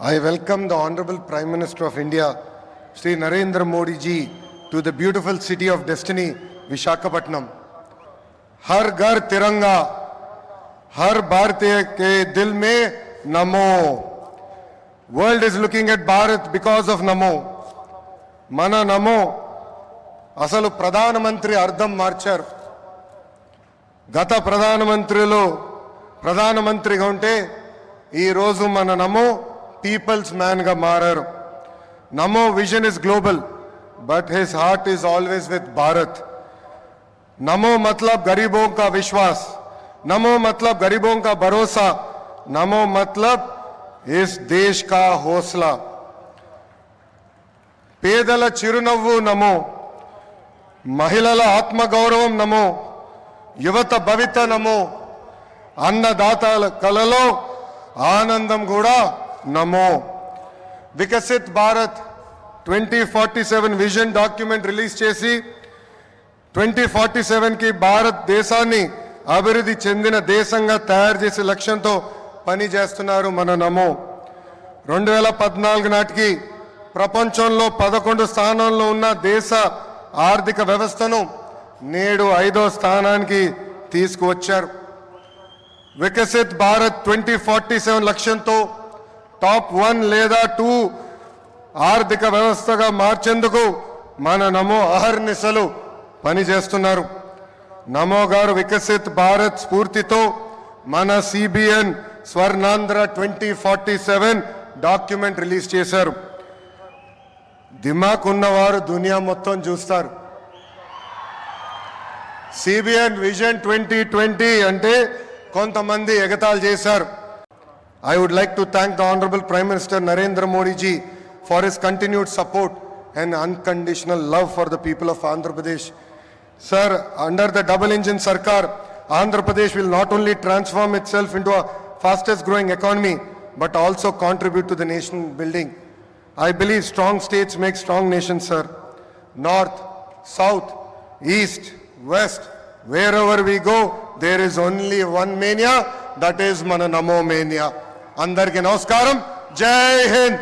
I welcome the Honorable Prime Minister of India, Shri Narendra Modi ji, to the beautiful city of destiny, Visakhapatnam. हर घर तिरंगा, हर भारतीय के दिल में नमो. World is looking at Bharat because of Namo. Mana Namo. అసలు ప్రధానమంత్రి అర్థం మార్చారు. గత ప్రధానమంత్రిగా ఉంటే ఈరోజు మన నమో పీపుల్స్ మ్యాన్గా మారారు. నమో vision is global but his heart is always with Bharat. नमो मतलब गरीबों का विश्वास, नमो मतलब गरीबों का भरोसा, नमो मतलब इस देश का हौसला. పేదల చిరునవ్వు నమో, మహిళల ఆత్మగౌరవం నమో, యువత భవిత నమో, అన్నదాతల కలలో ఆనందం కూడా నమో. Viksit Bharat 2047 vision document release చేసి 2047కి భారతదేశాన్ని అభివృద్ధి చెందిన దేశంగా తయారు చేసే లక్ష్యంతో పనిచేస్తున్నారు మన నమో. 2014 నాటికి ప్రపంచంలో 11 స్థానంలో ఉన్న దేశ ఆర్థిక వ్యవస్థను నేడు 5వ స్థానానికి తీసుకువచ్చారు. వికసిత్ భారత్ 2047 లక్ష్యంతో టాప్ 1 లేదా 2 ఆర్థిక వ్యవస్థగా మార్చేందుకు మన నమో అహర్నిశలు పనిచేస్తున్నారు. నమో గారు వికసిత్ భారత్ స్ఫూర్తితో మన సిబిఎన్ స్వర్ణాంధ్ర 2047 డాక్యుమెంట్ రిలీజ్ చేశారు. దిమాక్ ఉన్నవారు దునియా మొత్తం చూస్తారు. సిబిఎన్ విజన్ 2020 అంటే కొంతమంది ఎగతాళి చేశారు. I would like to thank the Honorable Prime Minister Narendra Modi ji for his continued support and unconditional love for the people of Andhra Pradesh. Sir, under the double engine Sarkar, Andhra Pradesh will not only transform itself into a fastest growing economy, but also contribute to the nation building. I believe strong states make strong nations, sir. North, south, east, west, wherever we go, there is only one mania, that is Mana Namo Mania. Andarki Namaskaram, Jai Hind.